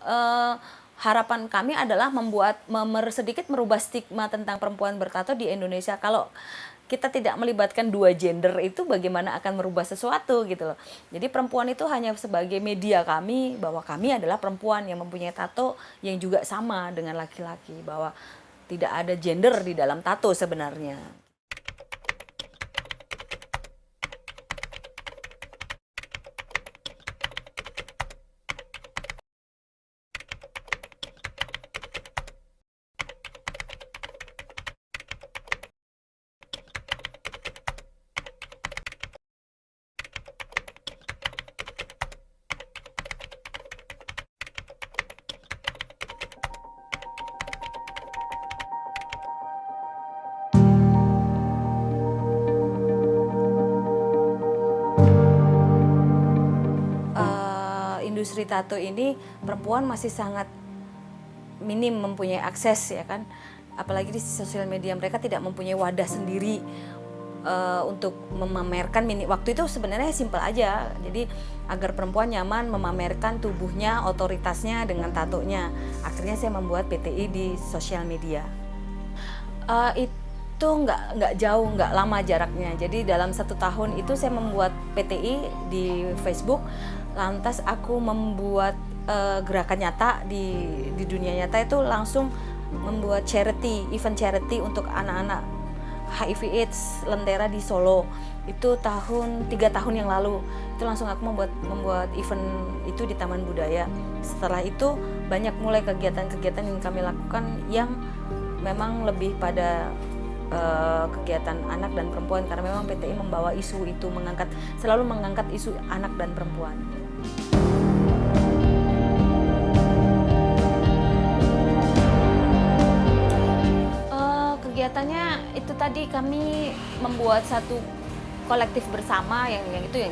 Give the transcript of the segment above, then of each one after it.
uh, harapan kami adalah sedikit merubah stigma tentang perempuan bertato di Indonesia. Kalau kita tidak melibatkan dua gender itu bagaimana akan merubah sesuatu gitu loh. Jadi perempuan itu hanya sebagai media kami, bahwa kami adalah perempuan yang mempunyai tato yang juga sama dengan laki-laki, bahwa tidak ada gender di dalam tato sebenarnya. Industri tato ini perempuan masih sangat minim mempunyai akses, ya kan, apalagi di sosial media. Mereka tidak mempunyai wadah sendiri untuk memamerkan. Waktu itu sebenarnya simpel aja, jadi agar perempuan nyaman memamerkan tubuhnya, otoritasnya dengan tatonya. Akhirnya saya membuat PTI di sosial media. Itu nggak jauh, nggak lama jaraknya. Jadi dalam 1 tahun itu saya membuat PTI di Facebook. Lantas aku membuat gerakan nyata di dunia nyata, itu langsung membuat event charity untuk anak-anak HIV/AIDS Lentera di Solo. Itu 3 tahun yang lalu. Itu langsung aku membuat event itu di Taman Budaya. Setelah itu banyak mulai kegiatan-kegiatan yang kami lakukan yang memang lebih pada kegiatan anak dan perempuan, karena memang PTI membawa isu itu, selalu mengangkat isu anak dan perempuan. Kegiatannya itu tadi, kami membuat satu kolektif bersama yang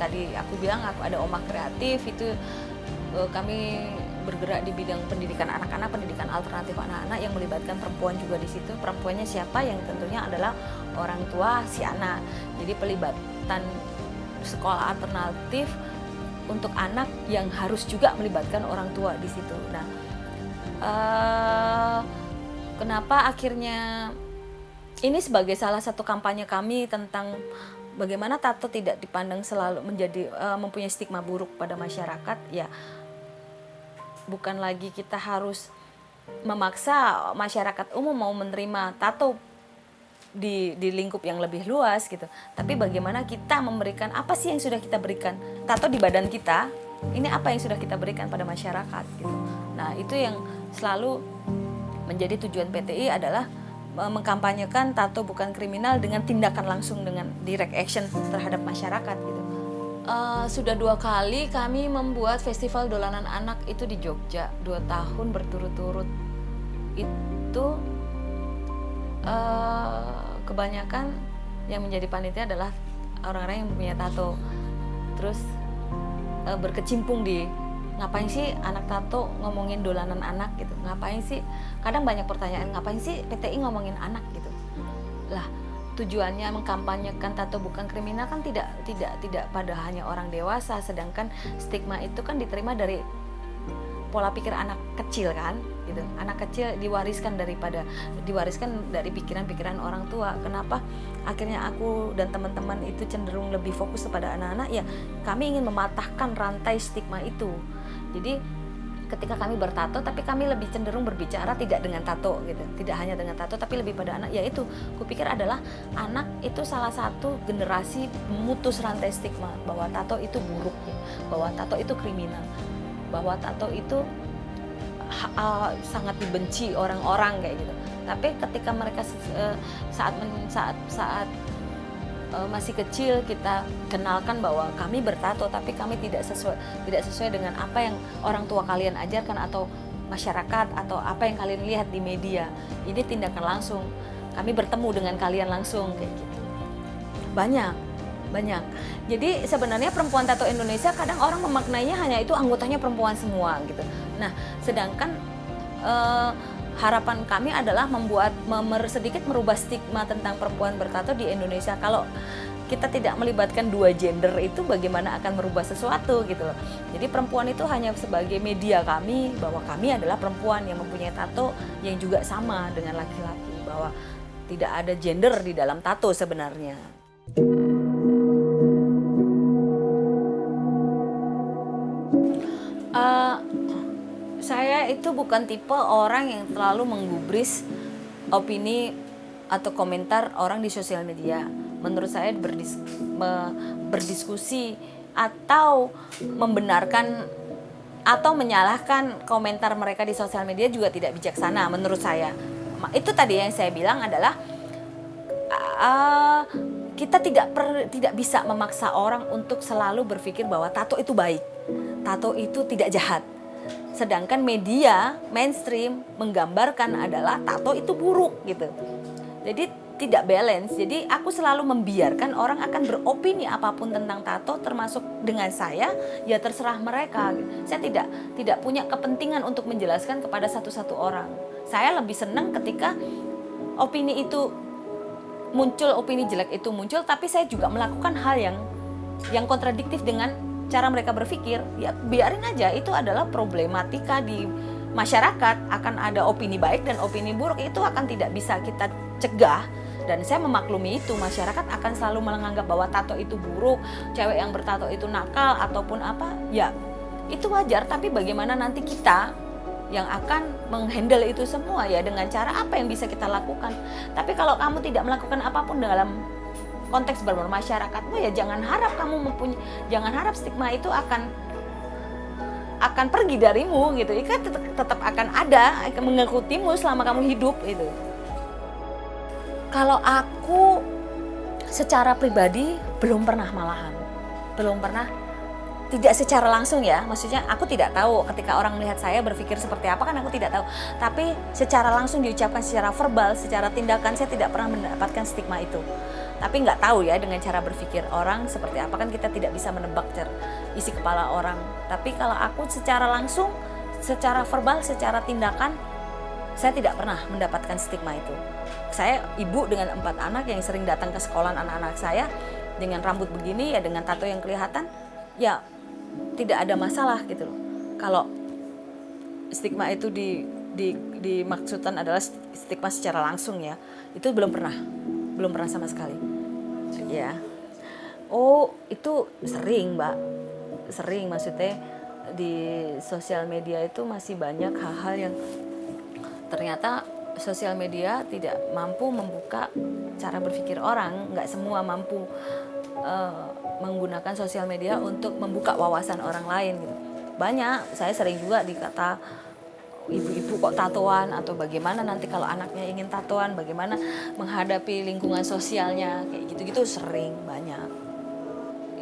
tadi aku bilang, ada Oma Kreatif. Itu kami bergerak di bidang pendidikan anak-anak, pendidikan alternatif anak-anak yang melibatkan perempuan juga di situ. Perempuannya siapa? Yang tentunya adalah orang tua si anak. Jadi pelibatan sekolah alternatif untuk anak yang harus juga melibatkan orang tua di situ. Nah, kenapa akhirnya ini sebagai salah satu kampanye kami tentang bagaimana tato tidak dipandang selalu mempunyai stigma buruk pada masyarakat, ya. Bukan lagi kita harus memaksa masyarakat umum mau menerima tato di lingkup yang lebih luas gitu. Tapi bagaimana kita memberikan, apa sih yang sudah kita berikan? Tato di badan kita, ini apa yang sudah kita berikan pada masyarakat gitu. Nah, itu yang selalu menjadi tujuan PTI, adalah mengkampanyekan tato bukan kriminal dengan tindakan langsung, dengan direct action terhadap masyarakat gitu. Sudah 2 kali kami membuat festival dolanan anak itu di Jogja, 2 tahun berturut-turut. Itu kebanyakan yang menjadi panitia adalah orang-orang yang punya tato, terus berkecimpung di ngapain sih anak tato ngomongin dolanan anak gitu, ngapain sih, kadang banyak pertanyaan, ngapain sih PTI ngomongin anak gitu. Lah, tujuannya mengkampanyekan tato bukan kriminal kan tidak pada hanya orang dewasa, sedangkan stigma itu kan diterima dari pola pikir anak kecil kan gitu. Anak kecil diwariskan dari pikiran-pikiran orang tua. Kenapa akhirnya aku dan teman-teman itu cenderung lebih fokus kepada anak-anak? Ya, kami ingin mematahkan rantai stigma itu. Jadi ketika kami bertato, tapi kami lebih cenderung berbicara tidak dengan tato gitu, tidak hanya dengan tato, tapi lebih pada anak. Yaitu kupikir adalah anak itu salah satu generasi memutus rantai stigma bahwa tato itu buruk, bahwa tato itu kriminal, bahwa tato itu sangat dibenci orang-orang kayak gitu. Tapi ketika mereka saat masih kecil, kita kenalkan bahwa kami bertato, tapi kami tidak sesuai dengan apa yang orang tua kalian ajarkan atau masyarakat atau apa yang kalian lihat di media. Ini tindakan langsung, kami bertemu dengan kalian langsung kayak gitu. Banyak. Jadi sebenarnya perempuan tato Indonesia kadang orang memaknainya hanya itu anggotanya perempuan semua gitu. Nah, sedangkan harapan kami adalah sedikit merubah stigma tentang perempuan bertato di Indonesia. Kalau kita tidak melibatkan dua gender itu bagaimana akan merubah sesuatu gitu loh. Jadi perempuan itu hanya sebagai media kami, bahwa kami adalah perempuan yang mempunyai tato yang juga sama dengan laki-laki, bahwa tidak ada gender di dalam tato sebenarnya. Saya itu bukan tipe orang yang terlalu menggubris opini atau komentar orang di sosial media. Menurut saya berdiskusi atau membenarkan atau menyalahkan komentar mereka di sosial media juga tidak bijaksana menurut saya. Itu tadi yang saya bilang adalah kita tidak bisa memaksa orang untuk selalu berpikir bahwa tato itu baik, tato itu tidak jahat. Sedangkan media mainstream menggambarkan adalah tato itu buruk gitu. Jadi tidak balance. Jadi aku selalu membiarkan orang akan beropini apapun tentang tato, termasuk dengan saya, ya terserah mereka. Saya tidak punya kepentingan untuk menjelaskan kepada satu-satu orang. Saya lebih senang ketika opini itu muncul, opini jelek itu muncul, tapi saya juga melakukan hal yang kontradiktif dengan cara mereka berpikir. Ya biarin aja, itu adalah problematika di masyarakat. Akan ada opini baik dan opini buruk, itu akan tidak bisa kita cegah. Dan saya memaklumi itu, masyarakat akan selalu menganggap bahwa tato itu buruk, cewek yang bertato itu nakal ataupun apa, ya itu wajar. Tapi bagaimana nanti kita yang akan menghandle itu semua, ya dengan cara apa yang bisa kita lakukan. Tapi kalau kamu tidak melakukan apapun dalam konteks bermasyarakatmu, ya jangan harap stigma itu akan pergi darimu gitu. Itu tetap akan ada, akan mengikutimu selama kamu hidup itu. Kalau aku secara pribadi belum pernah, tidak secara langsung ya, maksudnya aku tidak tahu ketika orang melihat saya berpikir seperti apa, kan aku tidak tahu. Tapi secara langsung diucapkan secara verbal, secara tindakan, saya tidak pernah mendapatkan stigma itu. Tapi nggak tahu ya dengan cara berpikir orang seperti apa, kan kita tidak bisa menebak isi kepala orang. Tapi kalau aku secara langsung, secara verbal, secara tindakan, saya tidak pernah mendapatkan stigma itu. Saya ibu dengan 4 anak yang sering datang ke sekolah anak-anak saya dengan rambut begini, ya dengan tato yang kelihatan, ya tidak ada masalah gitu loh. Kalau stigma itu dimaksudkan adalah stigma secara langsung ya, itu belum pernah sama sekali. Ya. Oh, itu sering, Mbak. Sering, maksudnya di sosial media itu masih banyak hal-hal yang ternyata sosial media tidak mampu membuka cara berpikir orang. Nggak semua mampu menggunakan sosial media untuk membuka wawasan orang lain gitu. Banyak, saya sering juga dikata ibu-ibu kok tatoan, atau bagaimana nanti kalau anaknya ingin tatoan, bagaimana menghadapi lingkungan sosialnya, kayak gitu-gitu sering, banyak.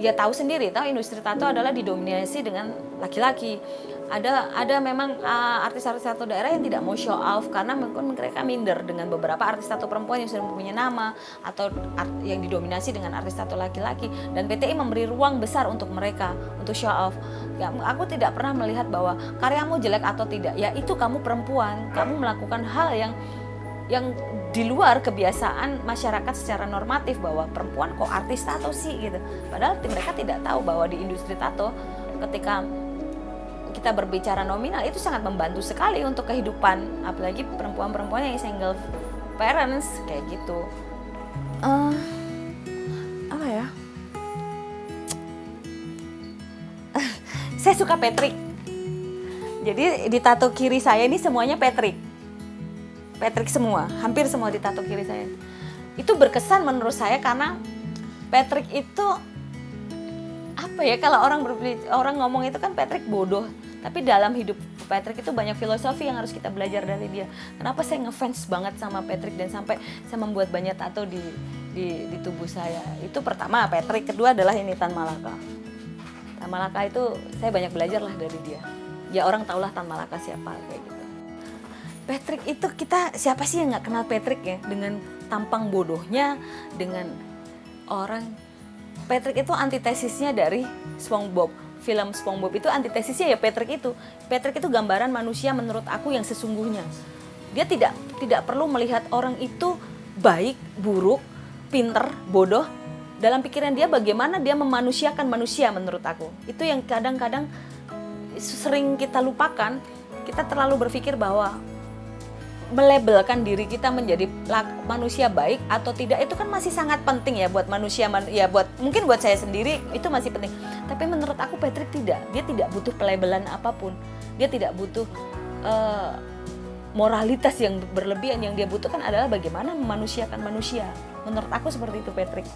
Ya tahu sendiri, industri tato adalah didominasi dengan laki-laki. Ada memang artis-artis tato daerah yang tidak mau show off karena mungkin mereka minder dengan beberapa artis tato perempuan yang sudah mempunyai nama, atau yang didominasi dengan artis tato laki-laki, dan PTI memberi ruang besar untuk mereka untuk show off. Ya, aku tidak pernah melihat bahwa karyamu jelek atau tidak. Ya itu kamu perempuan, kamu melakukan hal yang di luar kebiasaan masyarakat secara normatif, bahwa perempuan kok artis tato sih gitu. Padahal mereka tidak tahu bahwa di industri tato ketika kita berbicara nominal itu sangat membantu sekali untuk kehidupan, apalagi perempuan-perempuan yang single parents kayak gitu. Apa ya? Saya suka Patrick. Jadi di tato kiri saya ini semuanya Patrick semua, hampir semua di tato kiri saya. Itu berkesan menurut saya karena Patrick itu apa ya, kalau orang ngomong itu kan Patrick bodoh, tapi dalam hidup Patrick itu banyak filosofi yang harus kita belajar dari dia. Kenapa saya ngefans banget sama Patrick dan sampai saya membuat banyak tato di tubuh saya. Itu pertama Patrick, kedua adalah ini Tan Malaka. Tan Malaka itu saya banyak belajar lah dari dia. Ya orang tahulah Tan Malaka siapa kayak gitu. Patrick itu, kita siapa sih yang nggak kenal Patrick ya, dengan tampang bodohnya, dengan orang. Patrick itu antitesisnya dari SpongeBob. Film SpongeBob itu antitesisnya ya Patrick itu. Patrick itu gambaran manusia menurut aku yang sesungguhnya. Dia tidak perlu melihat orang itu baik, buruk, pinter, bodoh. dalam pikiran dia bagaimana dia memanusiakan manusia. Menurut aku itu yang kadang-kadang sering kita lupakan. Kita terlalu berpikir bahwa melabelkan diri kita menjadi manusia baik atau tidak itu kan masih sangat penting ya buat manusia, ya mungkin buat saya sendiri itu masih penting. Tapi menurut aku Patrick tidak, dia tidak butuh pelabelan apapun, dia tidak butuh moralitas yang berlebihan. Yang dia butuhkan adalah bagaimana memanusiakan manusia. Menurut aku seperti itu Patrick.